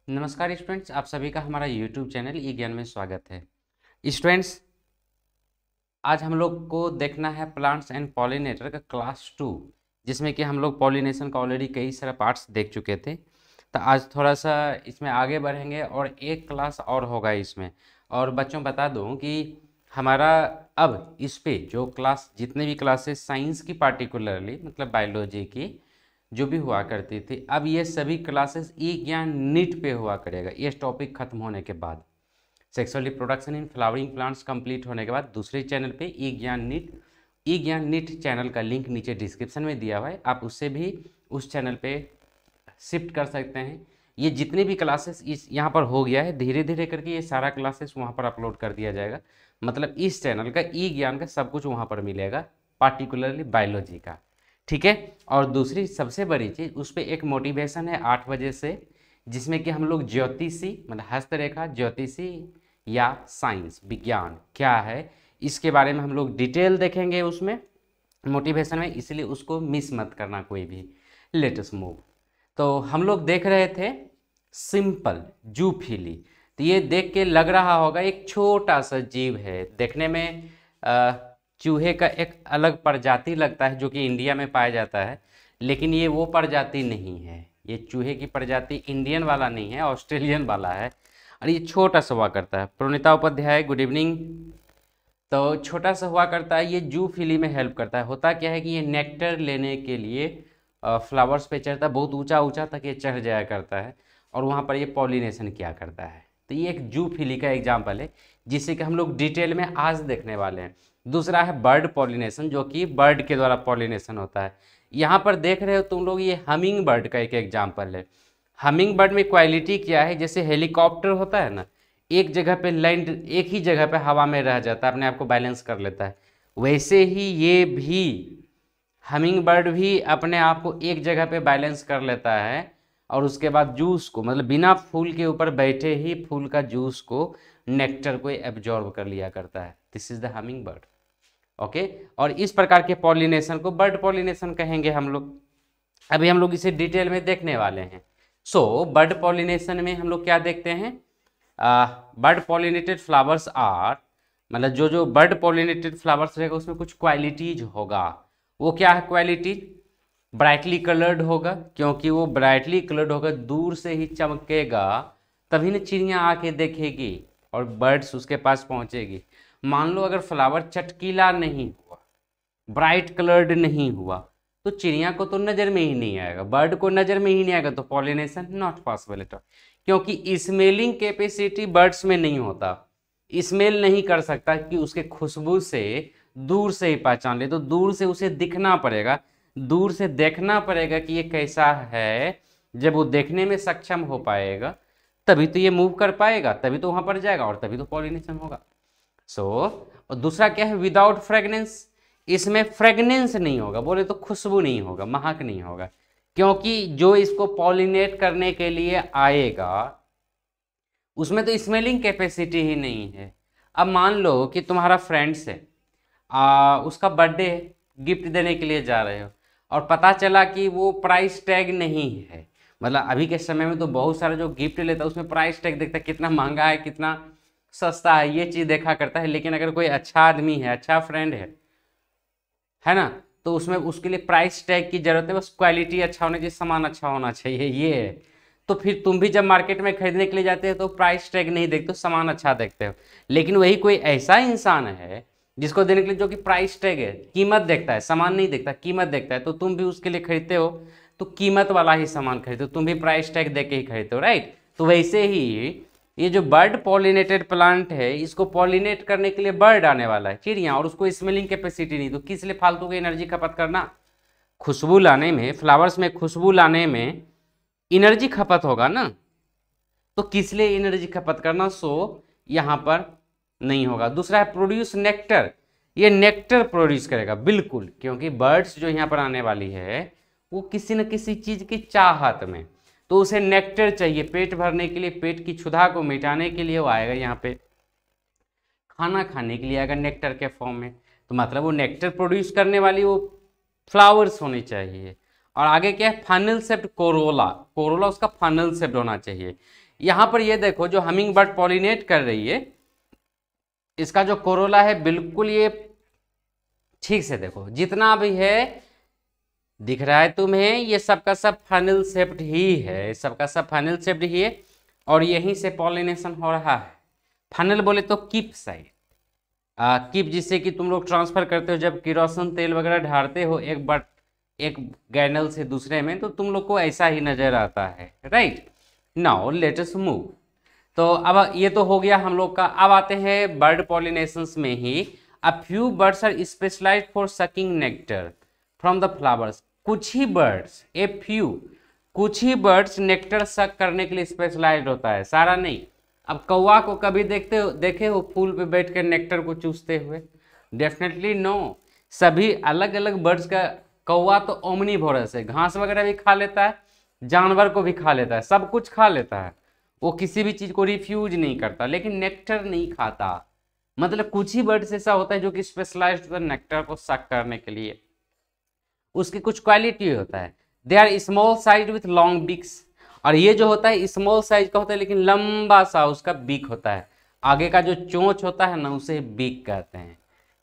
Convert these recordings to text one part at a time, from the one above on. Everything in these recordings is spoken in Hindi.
नमस्कार स्टूडेंट्स, आप सभी का हमारा यूट्यूब चैनल ई ज्ञान में स्वागत है। स्टूडेंट्स, आज हम लोग को देखना है प्लांट्स एंड पॉलिनेटर का क्लास 2, जिसमें कि हम लोग पॉलिनेशन का ऑलरेडी कई सारे पार्ट्स देख चुके थे। तो आज थोड़ा सा इसमें आगे बढ़ेंगे और एक क्लास और होगा इसमें। और बच्चों बता दूं कि हमारा अब इस पे जो क्लास जितने भी क्लासेस साइंस की पार्टिकुलरली मतलब बायोलॉजी की जो भी हुआ करती थी, अब ये सभी क्लासेस ई ज्ञान नीट पे हुआ करेगा। ये टॉपिक खत्म होने के बाद sexual reproduction in flowering plants complete होने के बाद दूसरे चैनल पे ई ज्ञान नीट चैनल का लिंक नीचे डिस्क्रिप्शन में दिया हुआ है, आप उससे भी उस चैनल पे शिफ्ट कर सकते हैं। ये जितने भी क्लासेस इस यहाँ पर हो गया है, धीरे धीरे करके ये सारा क्लासेस वहाँ पर अपलोड कर दिया जाएगा। मतलब इस चैनल का ई ज्ञान का सब कुछ वहाँ पर मिलेगा, पार्टिकुलरली बायोलॉजी का। ठीक है। और दूसरी सबसे बड़ी चीज़, उस पर एक मोटिवेशन है 8 बजे से, जिसमें कि हम लोग ज्योतिषी मतलब हस्तरेखा ज्योतिषी या साइंस विज्ञान क्या है इसके बारे में हम लोग डिटेल देखेंगे उसमें मोटिवेशन में, इसलिए उसको मिस मत करना कोई भी। Let us move. तो हम लोग देख रहे थे सिंपल जूफिली। तो ये देख के लग रहा होगा एक छोटा सा जीव है, देखने में चूहे का एक अलग प्रजाति लगता है जो कि इंडिया में पाया जाता है, लेकिन ये वो प्रजाति नहीं है। ये चूहे की प्रजाति इंडियन वाला नहीं है, ऑस्ट्रेलियन वाला है। और ये छोटा सा हुआ करता है। Praneeta Upadhyay, good evening. तो छोटा सा हुआ करता है, ये जूफिली में हेल्प करता है। होता क्या है कि ये नेक्टर लेने के लिए फ्लावर्स पे चढ़ता है, बहुत ऊंचा ऊंचा तक ये चढ़ जाया करता है और वहाँ पर ये पॉलिनेशन किया करता है। तो ये एक जूफिली का एग्जाम्पल है जिसे कि हम लोग डिटेल में आज देखने वाले हैं। दूसरा है बर्ड पॉलिनेशन, जो कि बर्ड के द्वारा पॉलिनेशन होता है। यहाँ पर देख रहे हो तुम लोग, ये हमिंग बर्ड का एक एग्जाम्पल है। हमिंग बर्ड में क्वालिटी क्या है, जैसे हेलीकॉप्टर होता है ना, एक जगह पे लैंड, एक ही जगह पे हवा में रह जाता है, अपने आप को बैलेंस कर लेता है। वैसे ही ये भी हमिंग बर्ड भी अपने आप को एक जगह पे बैलेंस कर लेता है और उसके बाद जूस को मतलब बिना फूल के ऊपर बैठे ही फूल का जूस को, नेक्टर को एब्जॉर्ब कर लिया करता है। This is the humming bird. Okay. और इस प्रकार के पॉलिनेशन को बर्ड पॉलिनेशन कहेंगे हम लोग। अभी हम लोग इसे डिटेल में देखने वाले हैं। सो बर्ड पॉलिनेशन में हम लोग क्या देखते हैं, बर्ड पॉलिनेटेड फ्लावर्स आर, मतलब जो जो बर्ड पॉलिनेटेड फ्लावर्स रहेगा उसमें कुछ क्वालिटीज होगा। वो क्या है क्वालिटीज? ब्राइटली कलर्ड होगा, क्योंकि वो ब्राइटली कलर्ड होगा, दूर से ही चमकेगा, तभी ना चिड़िया आके देखेगी और बर्ड्स उसके पास पहुंचेगी। मान लो अगर फ्लावर चटकीला नहीं हुआ, ब्राइट कलर्ड नहीं हुआ, तो चिड़िया को तो नज़र में ही नहीं आएगा, बर्ड को नज़र में ही नहीं आएगा, तो pollination not possible at all. क्योंकि स्मेलिंग कैपेसिटी बर्ड्स में नहीं होता, स्मेल नहीं कर सकता कि उसके खुशबू से दूर से ही पहचान ले, तो दूर से उसे दिखना पड़ेगा, दूर से देखना पड़ेगा कि ये कैसा है। जब वो देखने में सक्षम हो पाएगा तभी तो ये मूव कर पाएगा, तभी तो वहां पर जाएगा और तभी तो पॉलिनेशन होगा। और दूसरा क्या है, विदाउट फ्रेगनेंस। इसमें फ्रेगनेंस नहीं होगा, बोले तो खुशबू नहीं होगा, महक नहीं होगा, क्योंकि जो इसको पॉलिनेट करने के लिए आएगा उसमें तो स्मेलिंग कैपेसिटी ही नहीं है। अब मान लो कि तुम्हारा फ्रेंड्स है, उसका बर्थडे है, गिफ्ट देने के लिए जा रहे हो और पता चला कि वो प्राइस टैग नहीं है। मतलब अभी के समय में तो बहुत सारा जो गिफ्ट लेता है उसमें प्राइस टैग देखता है, कितना महंगा है कितना सस्ता है, ये चीज़ देखा करता है। लेकिन अगर कोई अच्छा आदमी है, अच्छा फ्रेंड है ना, तो उसमें उसके लिए प्राइस टैग की जरूरत है, बस क्वालिटी अच्छा होना चाहिए, सामान अच्छा होना चाहिए, ये है। तो फिर तुम भी जब मार्केट में खरीदने के लिए जाते हो तो प्राइस टैग नहीं देखते हो, सामान अच्छा देखते हो। लेकिन वही कोई ऐसा इंसान है जिसको देने के लिए जो कि प्राइस टैग है, कीमत देखता है, सामान नहीं देखता, कीमत देखता है, तो तुम भी उसके लिए खरीदते हो तो कीमत वाला ही सामान खरीदते हो, तुम भी प्राइस टैग दे के ही खरीदते हो, राइट। तो वैसे ही ये जो बर्ड पॉलिनेटेड प्लांट है, इसको पॉलिनेट करने के लिए बर्ड आने वाला है, चिड़िया, और उसको स्मेलिंग कैपेसिटी नहीं, तो किस लिए फालतू की एनर्जी खपत करना। खुशबू लाने में, फ्लावर्स में खुशबू लाने में एनर्जी खपत होगा ना, तो किस लिए एनर्जी खपत करना, सो यहाँ पर नहीं होगा। दूसरा है प्रोड्यूस नेक्टर, ये नेक्टर प्रोड्यूस करेगा बिल्कुल, क्योंकि बर्ड्स जो यहाँ पर आने वाली है वो किसी न किसी चीज़ की चाहत में, तो उसे नेक्टर चाहिए पेट भरने के लिए, पेट की क्षुधा को मिटाने के लिए वो आएगा यहाँ पे, खाना खाने के लिए आएगा नेक्टर के फॉर्म में। तो मतलब वो नेक्टर प्रोड्यूस करने वाली वो फ्लावर्स होनी चाहिए। और आगे क्या है, फनल शेप्ड कोरोला, कोरोला उसका फनल शेप्ड होना चाहिए। यहाँ पर ये देखो जो हमिंग बर्ड पॉलिनेट कर रही है, इसका जो कोरोला है बिल्कुल ये ठीक से देखो, जितना भी है दिख रहा है तुम्हें, ये सबका सब फनल शेप्ड ही है, सबका सब फनल शेप्ड ही है, और यहीं से पॉलिनेशन हो रहा है। फनल बोले तो कीप साइड, कीप जिससे कि तुम लोग ट्रांसफर करते हो, जब केरोसिन तेल वगैरह ढारते हो एक गैनल से दूसरे में, तो तुम लोग को ऐसा ही नजर आता है, right. Now let us move. तो अब ये तो हो गया हम लोग का। अब आते हैं बर्ड पॉलिनेशंस में ही। A few birds are specialised for sucking nectar from the flowers. कुछ ही बर्ड्स, ए फ्यू, कुछ ही बर्ड्स नेक्टर सक करने के लिए स्पेशलाइज्ड होता है, सारा नहीं। अब कौवा को कभी देखे हो फूल पे बैठ कर नेक्टर को चूसते हुए? Definitely no. सभी अलग अलग बर्ड्स का, कौवा तो ओमनीवोरस है, घास वगैरह भी खा लेता है, जानवर को भी खा लेता है, सब कुछ खा लेता है, वो किसी भी चीज को रिफ्यूज नहीं करता, लेकिन नेक्टर नहीं खाता। मतलब कुछ ही बर्ड्स ऐसा होता है जो कि स्पेशलाइज्ड होता है नेक्टर को सक करने के लिए। उसकी कुछ क्वालिटी होता है, they are small size with long beaks, और ये जो होता है स्मॉल साइज का होता है लेकिन लंबा सा उसका बीक होता है, आगे का जो चोंच होता है ना उसे बीक कहते हैं,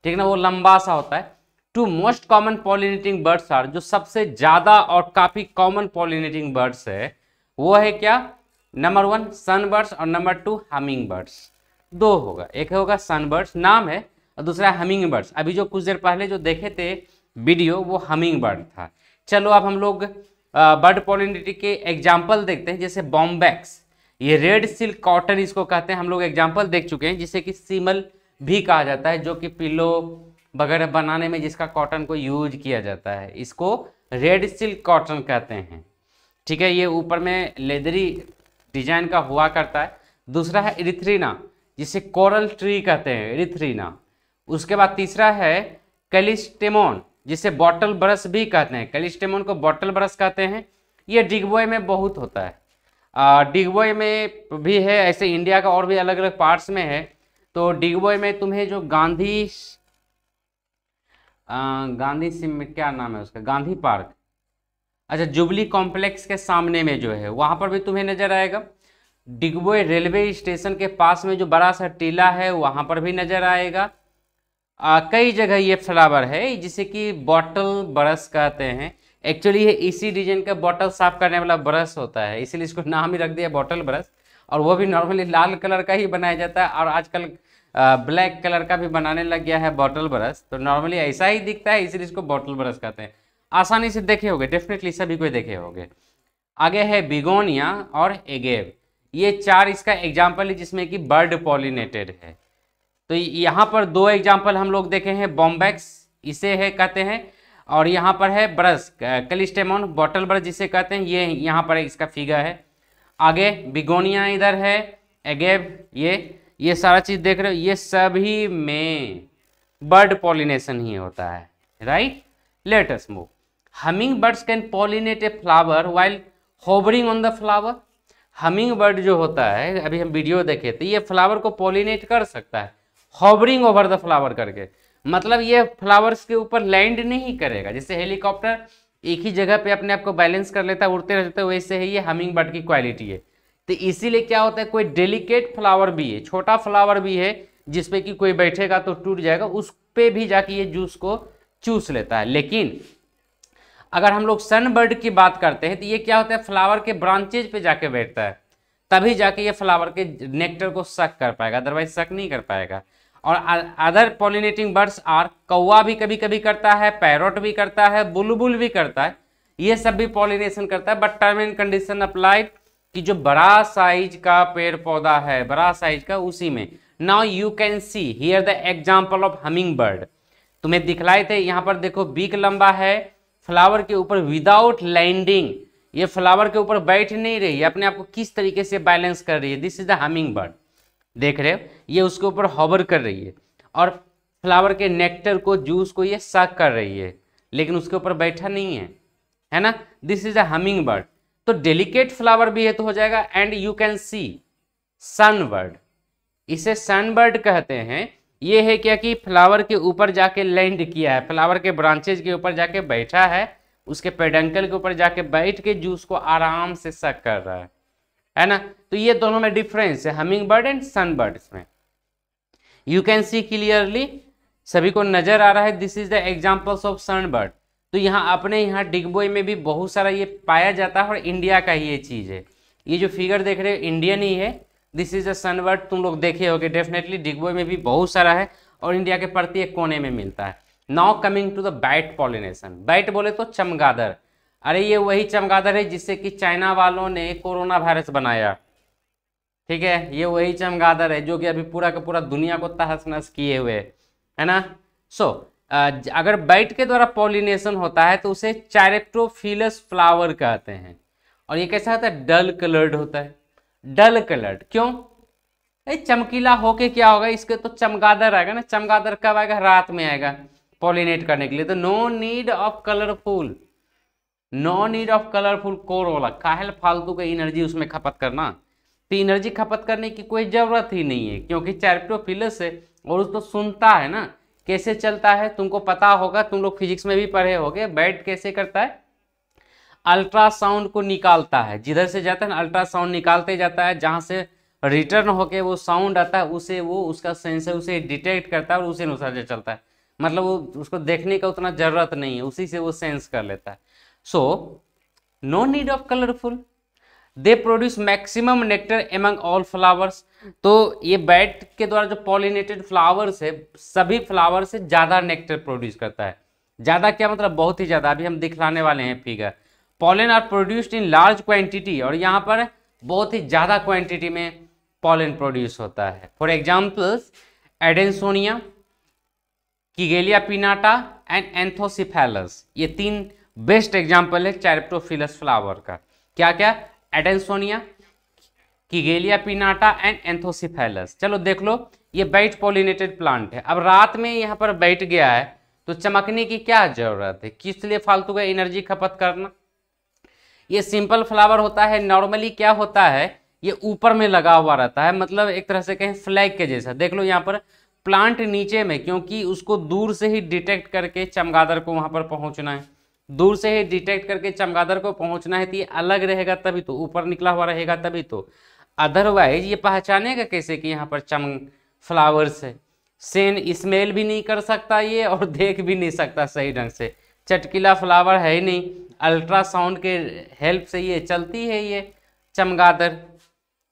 ठीक ना, वो लंबा सा होता है। Two most common pollinating birds are, जो सबसे ज्यादा और काफी कॉमन पॉलिनेटिंग बर्ड्स है वो है क्या? नंबर 1 सनबर्ड्स और नंबर 2 हमिंग बर्ड्स। दो होगा, एक होगा सनबर्ड्स नाम है और दूसरा हमिंग बर्ड्स। अभी जो कुछ देर पहले जो देखे थे वीडियो वो हमिंग बर्ड था। चलो अब हम लोग बर्ड पॉलिनेटिंग के एग्जाम्पल देखते हैं। जैसे बॉम्बैक्स, ये रेड सिल्क कॉटन इसको कहते हैं, हम लोग एग्जाम्पल देख चुके हैं, जिसे कि सीमल भी कहा जाता है, जो कि पिलो वगैरह बनाने में जिसका कॉटन को यूज किया जाता है, इसको रेड सिल्क कॉटन कहते हैं, ठीक है। ये ऊपर में लेदरी डिजाइन का हुआ करता है। दूसरा है इरिथ्रीना, जिसे कोरल ट्री कहते हैं, इरिथ्रीना। उसके बाद तीसरा है कैलिस्टेमोन, जिसे बॉटल ब्रश भी कहते हैं, कैलिस्टेमोन को बॉटल ब्रश कहते हैं। ये डिगबॉय में बहुत होता है, डिगबॉय में भी है, ऐसे इंडिया का और भी अलग अलग पार्ट्स में है। तो डिगबॉय में तुम्हें जो गांधी सिम क्या नाम है उसका, गांधी पार्क, अच्छा जुबली कॉम्प्लेक्स के सामने में जो है वहां पर भी तुम्हें नजर आएगा। डिगबॉय रेलवे स्टेशन के पास में जो बड़ा सा टीला है वहां पर भी नजर आएगा। कई जगह ये फ्लावर है जिसे कि बॉटल ब्रश कहते हैं। एक्चुअली ये इसी डिजाइन का बॉटल साफ करने वाला ब्रश होता है, इसीलिए इसको नाम ही रख दिया बॉटल ब्रश। और वो भी नॉर्मली लाल कलर का ही बनाया जाता है, और आजकल ब्लैक कलर का भी बनाने लग गया है बॉटल ब्रश। तो नॉर्मली ऐसा ही दिखता है, इसीलिए इसको बॉटल ब्रश कहते हैं। आसानी से देखे होंगे, डेफिनेटली सभी को देखे होंगे। आगे है बिगोनिया और एगेव, ये चार इसका एग्जाम्पल है जिसमें कि बर्ड पॉलिनेटेड है। तो यहाँ पर दो एग्जाम्पल हम लोग देखे हैं, बॉम्बैक्स इसे है कहते हैं, और यहाँ पर है ब्रश कैलिस्टेमोन बॉटल ब्रश जिसे कहते हैं, ये यहाँ पर इसका फिगर है। आगे बिगोनिया इधर है, एगेव ये सारा चीज देख रहे हो, ये सभी में बर्ड पॉलिनेशन ही होता है, right. Let us move. Humming birds can pollinate a flower while hovering on the flower. Humming bird जो होता है, अभी हम वीडियो देखे थे, ये फ्लावर को पॉलिनेट कर सकता है होवरिंग ओवर द फ्लावर करके। मतलब ये फ्लावर्स के ऊपर लैंड नहीं करेगा, जैसे हेलीकॉप्टर एक ही जगह पे अपने आप को बैलेंस कर लेता है, उड़ते रहते हैं, वैसे ही ये हमिंग बर्ड की क्वालिटी है। तो इसीलिए क्या होता है, कोई डेलिकेट फ्लावर भी है, छोटा फ्लावर भी है, जिसपे कि कोई बैठेगा तो टूट जाएगा, उस पे भी जाके ये जूस को चूस लेता है। लेकिन अगर हम लोग सनबर्ड की बात करते हैं तो ये क्या होता है, फ्लावर के ब्रांचेज पे जाके बैठता है, तभी जाके ये फ्लावर के नेक्टर को सक कर पाएगा, अदरवाइज सक नहीं कर पाएगा। और अदर पॉलिनेटिंग बर्ड्स आर, कौवा भी कभी कभी करता है, पैरोट भी करता है, बुलबुल भी करता है, ये सब भी पॉलिनेशन करता है। But term and condition applied कि जो बड़ा साइज का पेड़ पौधा है, बड़ा साइज का, उसी में। Now you can see here the example of humming bird, तुम्हें दिखलाए थे, यहाँ पर देखो बीक लंबा है, फ्लावर के ऊपर विदाउट लैंडिंग, ये फ्लावर के ऊपर बैठ नहीं रही है, अपने आप को किस तरीके से बैलेंस कर रही है, this is the humming bird. देख रहे हो, ये उसके ऊपर हॉवर कर रही है और फ्लावर के नेक्टर को, जूस को ये सक कर रही है, लेकिन उसके ऊपर बैठा नहीं है ना। This is the humming bird. तो डेलिकेट फ्लावर भी है तो हो जाएगा। And you can C sunbird, इसे सनबर्ड कहते हैं। ये है क्या कि फ्लावर के ऊपर जाके लैंड किया है, फ्लावर के ब्रांचेज के ऊपर जाके बैठा है, उसके पेडंकल के ऊपर जाके बैठ के जूस को आराम से सक कर रहा है। है ना। तो ये दोनों में डिफरेंस है, hummingbird and sunbird. इसमें यू कैन सी क्लियरली, सभी को नजर आ रहा है, this is the examples of sunbird. तो यहाँ अपने यहाँ डिगबोई में भी बहुत सारा ये पाया जाता है और इंडिया का ही ये चीज है। ये जो फिगर देख रहे हो इंडियन ही है, this is a sunbird, तुम लोग देखे होगे डेफिनेटली, डिगबोई में भी बहुत सारा है और इंडिया के प्रत्येक कोने में मिलता है। Now coming to the bat pollination. Bat बोले तो चमगादड़, अरे ये वही चमगादड़ है जिससे कि चाइना वालों ने कोरोना वायरस बनाया, ठीक है, ये वही चमगादड़ है जो कि अभी पूरा का पूरा दुनिया को तहस नहस किए हुए है ना। सो अगर बैट के द्वारा पॉलिनेशन होता है तो उसे चायरेप्टोफिलस फ्लावर कहते हैं। और ये कैसा होता है, डल कलर्ड होता है। डल कलर्ड क्यों, चमकीला होके क्या होगा, इसके तो चमगादड़ आएगा ना, चमगादड़ कब आएगा, रात में आएगा पॉलिनेट करने के लिए। तो no need of colourful, no need of colourful corolla, काहे फालतू का एनर्जी उसमें खपत करना, तो एनर्जी खपत करने की कोई जरूरत ही नहीं है क्योंकि चायरेप्टोफिलस है और उसको सुनता है ना, कैसे चलता है तुमको पता होगा, तुम लोग फिजिक्स में भी पढ़े होगे। बैट कैसे करता है, अल्ट्रासाउंड को निकालता है, जिधर से जाता है ना अल्ट्रासाउंड निकालते जाता है, जहां से रिटर्न होके वो साउंड आता है उसे वो उसका सेंसर उसे डिटेक्ट करता है और उसी अनुसार से चलता है। मतलब वो उसको देखने का उतना जरूरत नहीं है, उसी से वो सेंस कर लेता है। So no need of colourful, they produce maximum nectar among all flowers. तो ये बैट के द्वारा जो पॉलिनेटेड फ्लावर्स है, सभी फ्लावर से ज्यादा नेक्टर प्रोड्यूस करता है। ज्यादा क्या मतलब, बहुत ही ज्यादा, अभी हम दिखलाने वाले हैं figure. Pollen are produced in large quantity, और यहाँ पर बहुत ही ज्यादा क्वांटिटी में पॉलन प्रोड्यूस होता है। For examples Adansonia, किगेलिया piñata and एंथोसिफेलस, ये तीन बेस्ट एग्जाम्पल है चायरेप्टोफिलस फ्लावर का। क्या क्या, एडेंसोनिया, किगेलिया पिनाटा एंड एंथोसिफेलस। चलो देख लो, ये बैट पॉलिनेटेड प्लांट है। अब रात में यहाँ पर बैठ गया है तो चमकने की क्या जरूरत है, किस लिए फालतू का एनर्जी खपत करना। ये सिंपल फ्लावर होता है, नॉर्मली क्या होता है, ये ऊपर में लगा हुआ रहता है, मतलब एक तरह से कहें फ्लैग के जैसा। देख लो यहाँ पर प्लांट नीचे में, क्योंकि उसको दूर से ही डिटेक्ट करके चमगादड़ को वहां पर पहुंचना है, दूर से ही डिटेक्ट करके चमगादड़ को पहुंचना है, तो ये अलग रहेगा तभी तो, ऊपर निकला हुआ रहेगा तभी तो, अदरवाइज ये पहचानेगा कैसे कि यहाँ पर फ्लावर्स है। सेन स्मेल भी नहीं कर सकता ये और देख भी नहीं सकता सही ढंग से, चटकीला फ्लावर है ही नहीं, अल्ट्रासाउंड के हेल्प से ये चलती है ये चमगादड़,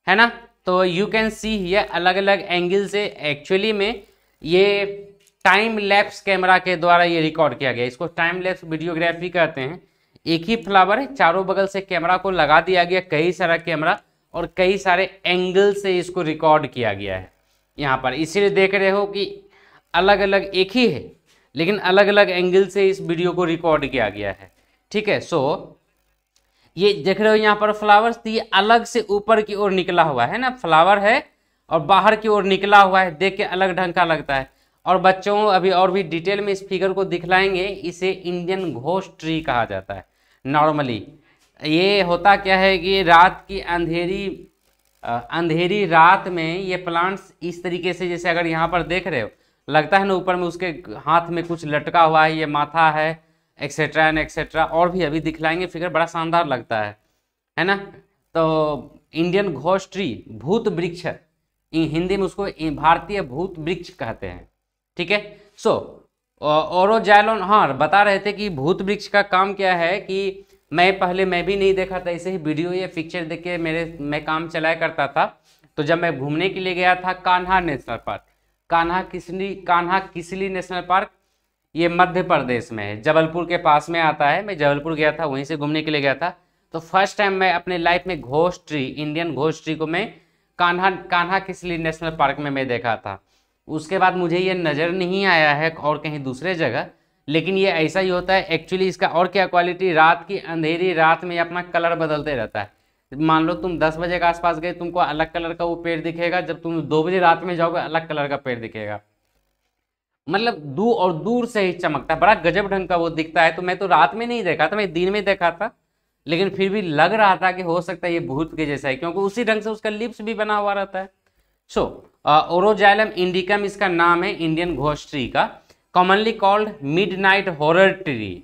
है ना। तो यू कैन सी ये अलग अलग एंगल से, एक्चुअली में ये टाइम लैप्स कैमरा के द्वारा ये रिकॉर्ड किया गया, इसको टाइम लैप्स वीडियोग्राफी कहते हैं। एक ही फ्लावर है, चारों बगल से कैमरा को लगा दिया गया, कई सारा कैमरा और कई सारे एंगल से इसको रिकॉर्ड किया गया है यहाँ पर। इसीलिए देख रहे हो कि अलग अलग एक ही है लेकिन अलग अलग एंगल से इस वीडियो को रिकॉर्ड किया गया है, ठीक है। सो ये देख रहे हो यहाँ पर फ्लावर्स, तो ये अलग से ऊपर की ओर निकला हुआ है ना, फ्लावर है और बाहर की ओर निकला हुआ है, देख के अलग ढंग का लगता है। और बच्चों अभी और भी डिटेल में इस फिगर को दिखलाएंगे, इसे इंडियन घोस्ट ट्री कहा जाता है। नॉर्मली ये होता क्या है कि रात की अंधेरी रात में ये प्लांट्स इस तरीके से, जैसे अगर यहाँ पर देख रहे हो लगता है ना ऊपर में उसके हाथ में कुछ लटका हुआ है, ये माथा है एक्सेट्रा एंड एक्सेट्रा, और भी अभी दिखलाएंगे फिगर, बड़ा शानदार लगता है ना। तो इंडियन घोस्ट ट्री, भूत वृक्ष, हिंदी में उसको भारतीय भूत वृक्ष कहते हैं, ठीक है। सो ओरोजाइलोन, हाँ बता रहे थे कि भूत वृक्ष का काम क्या है कि मैं भी नहीं देखा था, ऐसे ही वीडियो या पिक्चर देख के मैं काम चलाया करता था। तो जब मैं घूमने के लिए गया था Kanha national park, Kanha Kisli national park, ये मध्य प्रदेश में है, जबलपुर के पास में आता है। मैं जबलपुर गया था, वहीं से घूमने के लिए गया था। तो फर्स्ट टाइम मैं अपने लाइफ में ghost tree, Indian ghost tree को मैं कान्हा किसली नेशनल पार्क में मैं देखा था। उसके बाद मुझे ये नज़र नहीं आया है और कहीं दूसरे जगह, लेकिन ये ऐसा ही होता है एक्चुअली। इसका और क्या क्वालिटी, रात की अंधेरी रात में अपना कलर बदलते रहता है। मान लो तुम 10 बजे के आसपास गए, तुमको अलग कलर का वो पेड़ दिखेगा, जब तुम 2 बजे रात में जाओगे अलग कलर का पेड़ दिखेगा, मतलब दूर से ही चमकता है, बड़ा गजब ढंग का वो दिखता है। तो मैं तो रात में नहीं देखा था, मैं दिन में देखा था, लेकिन फिर भी लग रहा था कि हो सकता है ये भूत के जैसा है, क्योंकि उसी ढंग से उसका लिप्स भी बना हुआ रहता है। सो ओरोजाइलम इंडिकम इसका नाम है इंडियन घोस्ट ट्री का, commonly called midnight horror tree.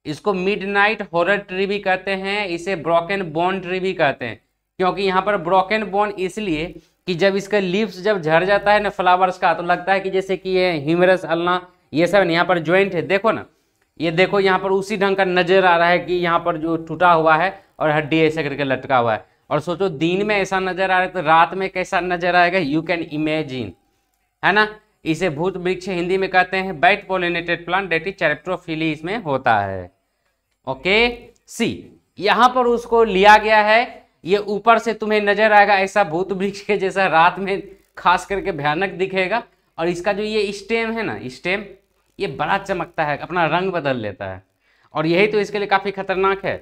इसको मिडनाइट हॉरर ट्री भी कहते हैं, इसे ब्रोकन बोन ट्री भी कहते हैं। क्योंकि यहाँ पर ब्रोकन बोन इसलिए कि जब इसका लीव्स जब झड़ जाता है ना फ्लावर्स का, तो लगता है कि जैसे कि ये ह्यूमरस अल्ना ये सब यहाँ पर ज्वाइंट है, देखो ना, ये देखो यहाँ पर उसी ढंग का नजर आ रहा है कि यहाँ पर जो टूटा हुआ है और हड्डी ऐसे करके लटका हुआ है। और सोचो दिन में ऐसा नजर आ रहा है तो रात में कैसा नजर आएगा, यू कैन इमेजिन, है ना। इसे भूत वृक्ष हिंदी में कहते हैं, bat pollinated plant that is chiropterophily इसमें होता है। ओके सी, यहां पर उसको लिया गया है, ये ऊपर से तुम्हें नजर आएगा ऐसा भूत वृक्ष के जैसा, रात में खास करके भयानक दिखेगा। और इसका जो ये स्टेम है ना, स्टेम ये बड़ा चमकता है, अपना रंग बदल लेता है, और यही तो इसके लिए काफी खतरनाक है।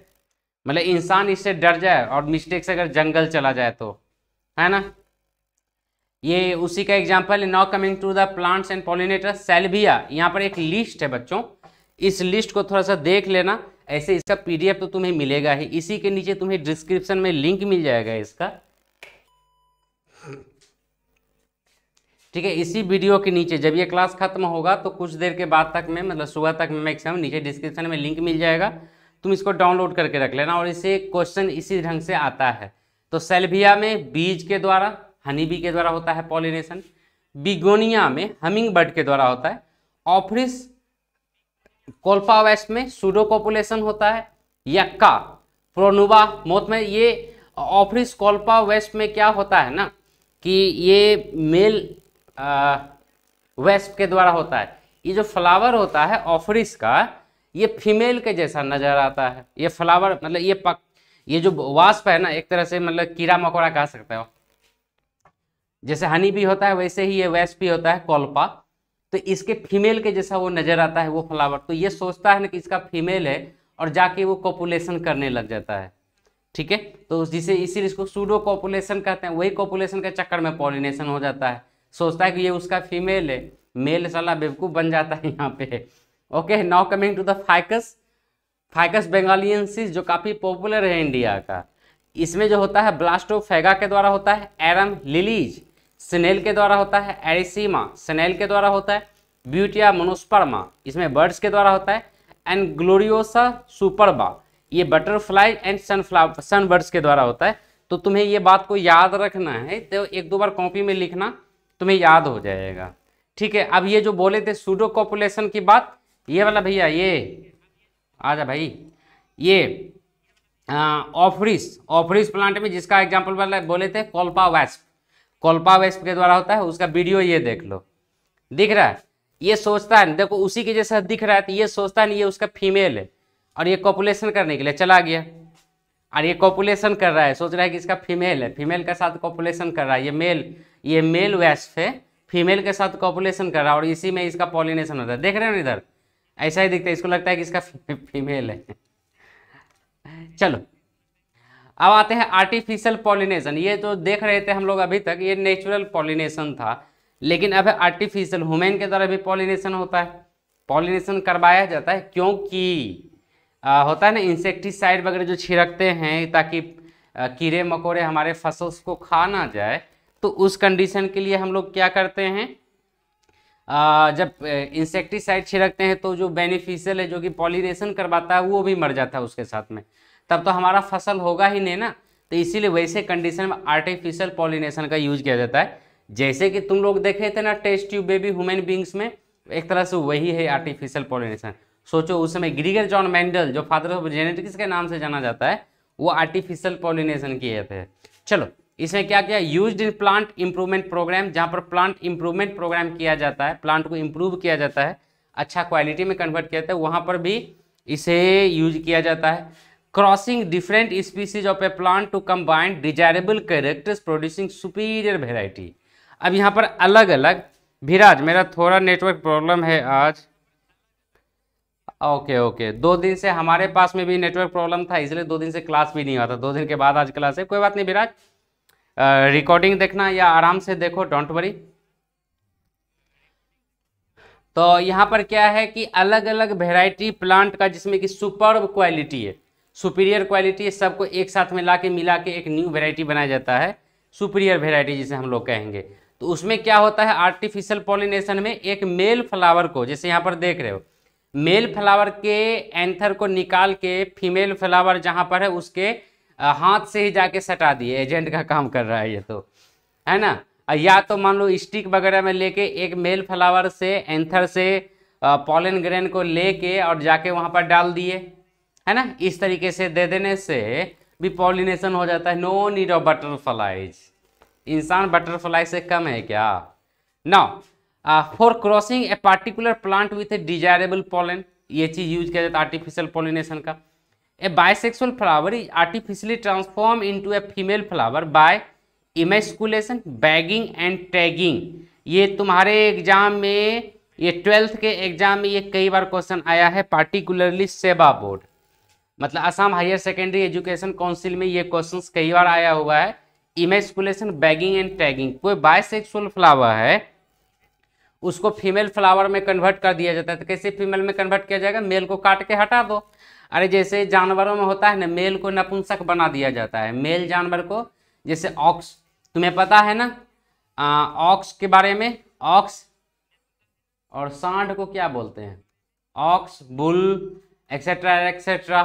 मतलब इंसान इससे डर जाए और मिस्टेक से अगर जंगल चला जाए तो, है ना। ये उसी का एग्जाम्पल है। Now coming to the plants and pollinator, Salvia, यहाँ पर एक लिस्ट है बच्चों, इस लिस्ट को थोड़ा सा देख लेना। ऐसे इसका पीडीएफ तो तुम्हें मिलेगा ही, इसी के नीचे तुम्हें डिस्क्रिप्शन में लिंक मिल जाएगा इसका, ठीक है। इसी वीडियो के नीचे जब ये क्लास खत्म होगा तो कुछ देर के बाद तक में, मतलब सुबह तक में मैक्सिमम, नीचे डिस्क्रिप्शन में लिंक मिल जाएगा, तुम इसको डाउनलोड करके रख लेना। और इसे क्वेश्चन इसी ढंग से आता है। तो सैल्विया में बीज के द्वारा, हनी बी के द्वारा होता है पॉलिनेशन। बिगोनिया में हमिंग बर्ड के द्वारा होता है। ऑफ्रिस कोल्फा वेस्ट में सूडो कॉपुलेशन होता है। यक्का प्रोनुबा मोथ में, ये ऑफ्रिस कोल्फा वेस्ट में क्या होता है ना कि ये मेल वेस्ट के द्वारा होता है। ये जो फ्लावर होता है ऑफ्रिस का, ये फीमेल के जैसा नजर आता है। ये फ्लावर मतलब ये जो वास्प है ना, एक तरह से मतलब कीड़ा मकोड़ा कह सकते हो, जैसे हनी भी होता है वैसे ही ये वेस्प भी होता है कोल्पा। तो इसके फीमेल के जैसा वो नजर आता है वो फ्लावर। तो ये सोचता है ना कि इसका फीमेल है और जाके वो कॉपुलेशन करने लग जाता है, ठीक है। तो जिसे इसीलिए इसको सूडो कॉपुलेशन कहते हैं। वही कॉपुलेशन के चक्कर में पॉलिनेशन हो जाता है, सोचता है कि ये उसका फीमेल है, मेल साला बेवकूफ बन जाता है यहाँ पे। Okay, now coming to the ficus, ficus benghalensis जो काफी पॉपुलर है इंडिया का। इसमें जो होता है ब्लास्टोफेगा के द्वारा होता है। एरम लिलीज स्नेल के द्वारा होता है। एरिसीमा स्नेल के द्वारा होता है। ब्यूटिया मोनोस्पर्मा इसमें बर्ड्स के द्वारा होता है। एंड ग्लोरियोसा सुपरबा ये बटरफ्लाई एंड सन बर्ड्स के द्वारा होता है। तो तुम्हें ये बात को याद रखना है, तो एक दो बार कॉपी में लिखना, तुम्हें याद हो जाएगा, ठीक है। अब ये जो बोले थे सूडो कॉपुलेशन की बात, ये वाला भैया, ये आजा भाई, ये ऑफ्रिस प्लांट में जिसका एग्जाम्पल वाला बोले थे कोल्पा वेस्प के द्वारा होता है। उसका वीडियो ये देख लो, दिख रहा है। ये सोचता है, देखो उसी के जैसा दिख रहा है, तो ये सोचता है ये उसका फीमेल है और ये कॉपुलेशन करने के लिए चला गया, और ये कॉपुलेशन कर रहा है, सोच रहा है कि इसका फीमेल है, फीमेल के साथ कॉपुलेशन कर रहा है। ये मेल वेस्प है, फीमेल के साथ कॉपुलेशन कर रहा है और इसी में इसका पॉलिनेशन होता है। देख रहे हो इधर, ऐसा ही दिखता है, इसको लगता है कि इसका फीमेल है। चलो अब आते हैं आर्टिफिशियल पॉलिनेशन। ये जो देख रहे थे हम लोग अभी तक, ये नेचुरल पॉलिनेशन था, लेकिन अब आर्टिफिशियल ह्यूमन के द्वारा भी पॉलिनेशन होता है, पॉलिनेशन करवाया जाता है। क्योंकि होता है ना इंसेक्टिसाइड वगैरह जो छिड़कते हैं ताकि कीड़े मकोड़े हमारे फसल्स को खा ना जाए, तो उस कंडीशन के लिए हम लोग क्या करते हैं, जब इंसेक्टिसाइड छिड़कते हैं तो जो बेनिफिशियल है जो कि पॉलिनेशन करवाता है वो भी मर जाता है उसके साथ में, तब तो हमारा फसल होगा ही नहीं ना। तो इसीलिए वैसे कंडीशन में आर्टिफिशियल पॉलिनेशन का यूज किया जाता है। जैसे कि तुम लोग देखे थे ना test tube baby human beings में, एक तरह से वही है आर्टिफिशियल पॉलिनेशन। सोचो उस समय ग्रीगर जॉन मेंडल जो फादर ऑफ जेनेटिक्स के नाम से जाना जाता है, वो आर्टिफिशियल पॉलिनेशन किए थे। चलो इसमें क्या किया, used in plant improvement programme, जहाँ पर प्लांट इंप्रूवमेंट प्रोग्राम किया जाता है, प्लांट को इंप्रूव किया जाता है, अच्छा क्वालिटी में कन्वर्ट किया जाता है, वहाँ पर भी इसे यूज किया जाता है। Crossing different species of a plant to combine desirable characters producing superior variety. अब यहाँ पर अलग अलग, विराज मेरा थोड़ा नेटवर्क प्रॉब्लम है आज, ओके 2 दिन से हमारे पास में भी नेटवर्क प्रॉब्लम था, इसलिए 2 दिन से क्लास भी नहीं हुआ था। 2 दिन के बाद आज क्लास है, कोई बात नहीं विराज, रिकॉर्डिंग देखना या आराम से देखो, डोंट वरी। तो यहाँ पर क्या है कि अलग अलग वेराइटी प्लांट का जिसमें कि सुपर क्वालिटी है, सुपीरियर क्वालिटी है, सबको एक साथ में मिला के एक न्यू वेराइटी बनाया जाता है, सुपीरियर वेराइटी जिसे हम लोग कहेंगे। तो उसमें क्या होता है, आर्टिफिशियल पॉलिनेशन में एक मेल फ्लावर को, जैसे यहाँ पर देख रहे हो, मेल फ्लावर के एंथर को निकाल के फीमेल फ्लावर जहाँ पर है उसके हाथ से ही जाके सटा दिए, एजेंट का काम कर रहा है ये तो, है ना। या तो मान लो स्टिक वगैरह में लेके एक मेल फ्लावर से एंथर से पॉलन ग्रेन को लेके और जाके वहां पर डाल दिए, है ना। इस तरीके से दे देने से भी पॉलिनेशन हो जाता है। No need of butterflies. इंसान बटरफ्लाई से कम है क्या? Now for crossing a particular plant with a desirable pollen, ये चीज यूज किया जाता है आर्टिफिशियल पॉलिनेशन का। A bisexual flower is artificially transform into a female flower by emasculation, bagging and tagging. ये तुम्हारे एग्जाम में, ये 12th के एग्जाम में ये कई बार क्वेश्चन आया है, पार्टिकुलरली सेबा बोर्ड मतलब Assam higher secondary education council में ये क्वेश्चंस कई बार आया हुआ है। इमेस्कुलेशन, बैगिंग एंड टैगिंग, कोई बाइसेक्सुअल फ्लावर है उसको फीमेल फ्लावर में कन्वर्ट कर दिया जाता है। तो कैसे फीमेल में कन्वर्ट किया जाएगा? मेल को काट के हटा दो। अरे जैसे जानवरों में होता है ना, मेल को नपुंसक बना दिया जाता है, मेल जानवर को, जैसे ऑक्स, तुम्हें पता है ना ऑक्स के बारे में, ऑक्स और सांड को क्या बोलते हैं? Ox, bull, et cetera et cetera.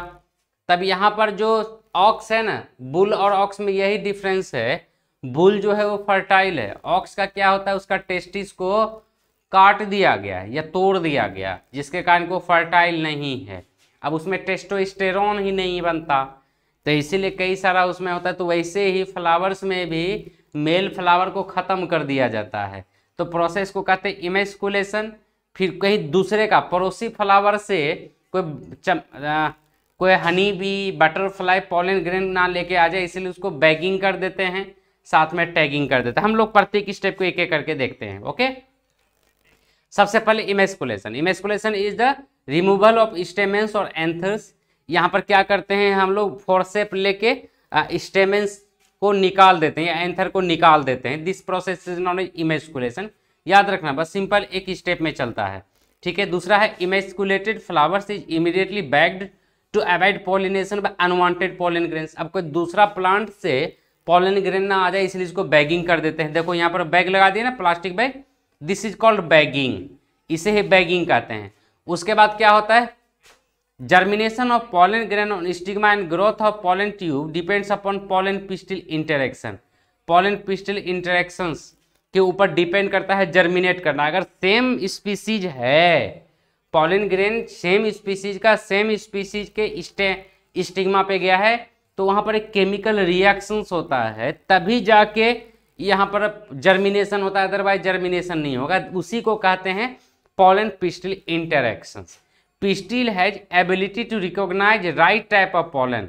तब यहाँ पर जो ऑक्स है ना, बुल और ऑक्स में यही डिफरेंस है। बुल जो है वो फर्टाइल है, ऑक्स का क्या होता है, उसका टेस्टिस को काट दिया गया या तोड़ दिया गया, जिसके कारण वो फर्टाइल नहीं है। अब उसमें टेस्टोस्टेरोन ही नहीं बनता, तो इसीलिए कई सारा उसमें होता है। तो वैसे ही फ्लावर्स में भी मेल फ्लावर को ख़त्म कर दिया जाता है। तो प्रोसेस को कहते हैं इमेस्कुलेशन। फिर कहीं दूसरे का पड़ोसी फ्लावर से कोई honey bee, butterfly, pollen grain ना लेके आ जाए, इसलिए उसको बैगिंग कर देते हैं, साथ में टैगिंग कर देते हैं। हम लोग प्रत्येक स्टेप को एक एक करके देखते हैं। ओके, सबसे पहले emasculation. Emasculation is the removal of stamens और एंथर्स। यहाँ पर क्या करते हैं हम लोग, फोर्सेप लेके स्टेमेंस को निकाल देते हैं या एंथर को निकाल देते हैं। This process is known as emasculation. याद रखना, बस सिंपल एक स्टेप में चलता है, ठीक है। दूसरा है emasculated flowers is immediately bagged to avoid pollination by unwanted pollen grains. अब कोई दूसरा प्लांट से पॉलन ग्रेन ना आ जाए, इसलिए इसको बैगिंग कर देते हैं। देखो यहाँ पर बैग लगा दिया ना, plastic bag, this is called bagging, इसे ही बैगिंग कहते हैं। उसके बाद क्या होता है, germination of pollen grain on stigma and growth of pollen tube depends upon pollen pistil interaction. Pollen pistil interactions के ऊपर डिपेंड करता है जर्मिनेट करना। अगर सेम स्पीसीज है, पॉलन ग्रेन सेम स्पीसीज का सेम स्पीसीज के स्टिग्मा पे गया है, तो वहां पर एक केमिकल रिएक्शंस होता है, तभी जाके यहाँ पर जर्मिनेशन होता है, अदरवाइज जर्मिनेशन नहीं होगा। उसी को कहते हैं pollen pistil interactions. Pistil has ability to recognise right type of pollen,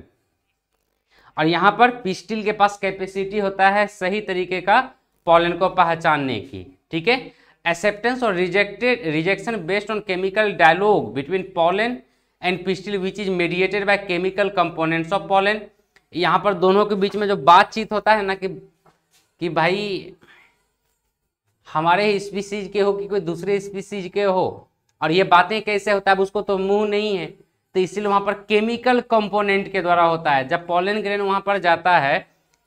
और यहाँ पर पिस्टिल के पास कैपेसिटी होता है सही तरीके का पॉलन को पहचानने की, ठीक है। एक्सेप्टेंस और rejection based on chemical dialogue between pollen and pistil which is mediated by chemical components of pollen. यहाँ पर दोनों के बीच में जो बातचीत होता है ना कि भाई हमारे स्पीसीज के हो कि कोई दूसरे स्पीसीज के हो, और ये बातें कैसे होता है, अब उसको तो मुंह नहीं है, तो इसीलिए वहां पर केमिकल कंपोनेंट के द्वारा होता है। जब पॉलन ग्रेन वहां पर जाता है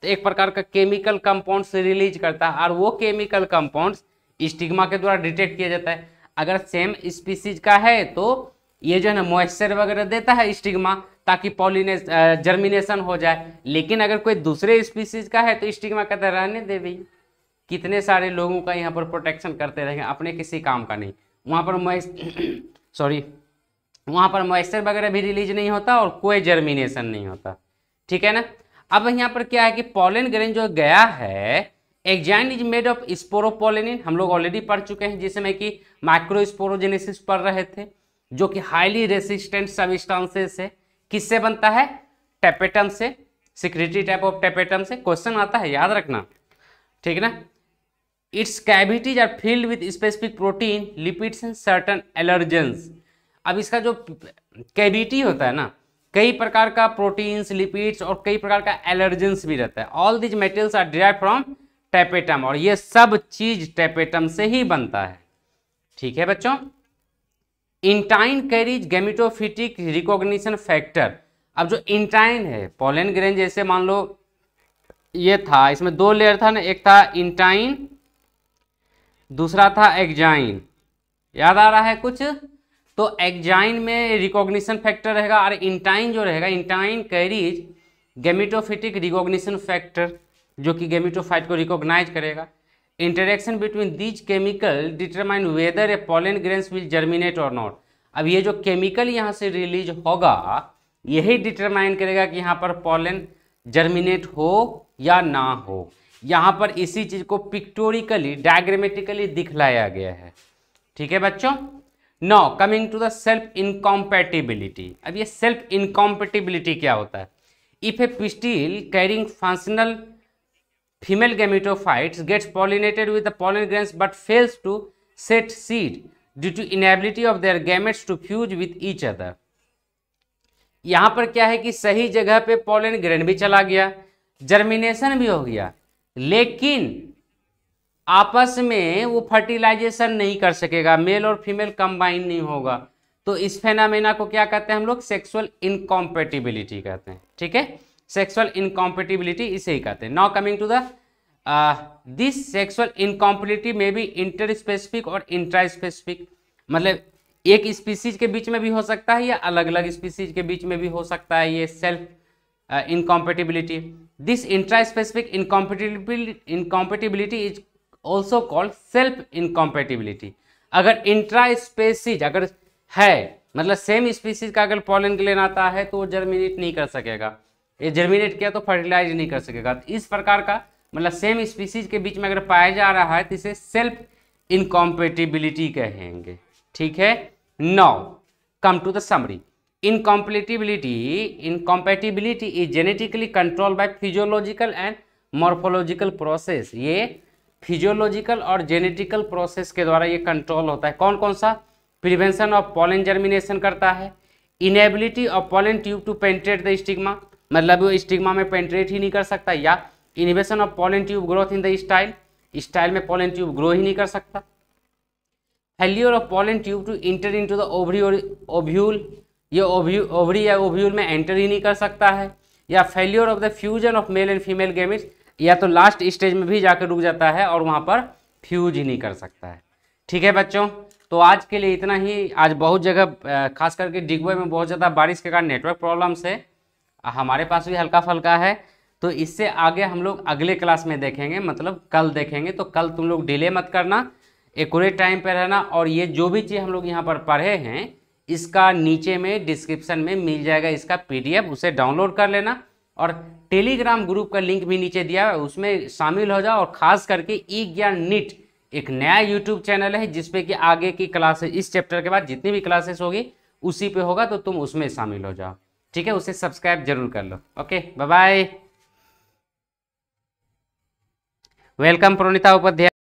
तो एक प्रकार का केमिकल कंपाउंड्स रिलीज करता है, और वो केमिकल कंपाउंड्स स्टिग्मा के द्वारा डिटेक्ट किया जाता है। अगर सेम स्पीसीज का है तो ये जो है ना मॉइस्चर वगैरह देता है स्टिग्मा, ताकि जर्मिनेशन हो जाए। लेकिन अगर कोई दूसरे स्पीसीज का है तो स्टिग्मा कहता है रहने दे भाई, कितने सारे लोगों का यहाँ पर प्रोटेक्शन करते रहेंगे, अपने किसी काम का नहीं। वहाँ पर वहाँ पर मॉइस्चर वगैरह भी रिलीज नहीं होता और कोई जर्मिनेशन नहीं होता, ठीक है ना। अब यहाँ पर क्या है कि पॉलन ग्रेन जो गया है, exine is made of sporopollenin, हम लोग ऑलरेडी पढ़ चुके हैं, जिसमें कि माइक्रोस्पोरोजेनेसिस पढ़ रहे थे, जो कि हाईली रेसिस्टेंट सब्सटेंसेस है। किससे बनता है? टेपेटम से, सिक्रेटरी टाइप ऑफ टेपेटम से। क्वेश्चन आता है, याद रखना, ठीक है ना। Its cavities are filled with specific protein, lipids and certain allergens. अब इसका जो कैविटी होता है ना, कई प्रकार का प्रोटीन्स, लिपिड्स और कई प्रकार का एलर्जेंस भी रहता है। All these materials are derived from tapetum, और ये सब चीज टेपेटम से ही बनता है, ठीक है बच्चों। Intine carries gametophytic recognition factor. अब जो इंटाइन है, पॉलन ग्रेन जैसे मान लो ये था, इसमें दो लेयर था ना, एक था इंटाइन, दूसरा था एक्जाइन, याद आ रहा है कुछ? तो एक्जाइन में रिकॉग्निशन फैक्टर रहेगा, और इंटाइन जो रहेगा, intine carries gametophytic recognition factor जो कि गेमिटोफाइट को रिकॉग्नाइज करेगा। Interaction between these chemical determine whether A pollen grains will germinate और नॉट। अब ये जो केमिकल यहाँ से रिलीज होगा यही डिटरमाइन करेगा कि यहाँ पर पॉलन जर्मिनेट हो या ना हो। यहाँ पर इसी चीज को पिक्टोरिकली डायग्रामेटिकली दिखलाया गया है। ठीक है बच्चों। Now coming to the self incompatibility. अब ये सेल्फ इनकॉम्पैटिबिलिटी क्या होता है? If a pistil carrying functional female gametophytes gets pollinated with the pollen grains but fails to set seed due to inability of their gametes to fuse with each other। यहां पर क्या है कि सही जगह पे पॉलन ग्रेन भी चला गया, जर्मिनेशन भी हो गया, लेकिन आपस में वो फर्टिलाइजेशन नहीं कर सकेगा, मेल और फीमेल कंबाइन नहीं होगा। तो इस फेनामेना को क्या कहते हैं हम लोग? सेक्सुअल इनकॉम्पेटिबिलिटी कहते हैं। ठीक है, सेक्सुअल इनकॉम्पेटिबिलिटी इसे ही कहते हैं। Now coming to the this sexual incompatibility में भी इंटर स्पेसिफिक और इंट्रा स्पेसिफिक, मतलब एक स्पीसीज के बीच में भी हो सकता है या अलग अलग स्पीसीज के बीच में भी हो सकता है ये self incompatibility. This intra specific incompatibility is also called self incompatibility. अगर इंट्रा स्पेसीज अगर है, मतलब सेम स्पीसीज का अगर पॉलन ग्रेन आता है तो वो जर्मिनेट नहीं कर सकेगा, ये जर्मिनेट किया तो फर्टिलाइज नहीं कर सकेगा। तो इस प्रकार का मतलब सेम स्पीसीज के बीच में अगर पाया जा रहा है तो इसे सेल्फ इनकॉम्पेटिबिलिटी कहेंगे। ठीक है। Now come to the summary. Incompatibility is genetically controlled by physiological and morphological process. ये फिजियोलॉजिकल और जेनेटिकल प्रोसेस के द्वारा ये कंट्रोल होता है। कौन कौन सा? प्रिवेंशन ऑफ पॉलन जर्मिनेशन करता है, inability of pollen tube to penetrate the stigma, मतलब वो स्टिग्मा में पेनिट्रेट ही नहीं कर सकता, या inhibition of pollen tube growth in the style, style में पॉलन ट्यूब ग्रो ही नहीं कर सकता। Failure of pollen tube to enter into the ovary और ओव्यूल, ये ओवरी या ओव्यूल में एंटर ही नहीं कर सकता है, या failure of the fusion of male and female gametes, या तो लास्ट स्टेज में भी जाकर रुक जाता है और वहाँ पर फ्यूज ही नहीं कर सकता है। ठीक है बच्चों, तो आज के लिए इतना ही। आज बहुत जगह खास करके डिगबॉय में बहुत ज़्यादा बारिश के कारण नेटवर्क प्रॉब्लम्स है, हमारे पास भी हल्का फल्का है, तो इससे आगे हम लोग अगले क्लास में देखेंगे, मतलब कल देखेंगे। तो कल तुम लोग डिले मत करना, एक्यूरेट टाइम पे रहना, और ये जो भी चीज़ हम लोग यहाँ पर पढ़े हैं इसका नीचे में डिस्क्रिप्शन में मिल जाएगा इसका PDF, उसे डाउनलोड कर लेना, और टेलीग्राम ग्रुप का लिंक भी नीचे दिया है, उसमें शामिल हो जाओ। और खास करके ई ज्ञान नीट एक नया यूट्यूब चैनल है जिसपे कि आगे की क्लासेस, इस चैप्टर के बाद जितनी भी क्लासेस होगी उसी पे होगा, तो तुम उसमें शामिल हो जाओ। ठीक है, उसे सब्सक्राइब जरूर कर लो। Okay, bye bye. Welcome Pronita Upadhyay.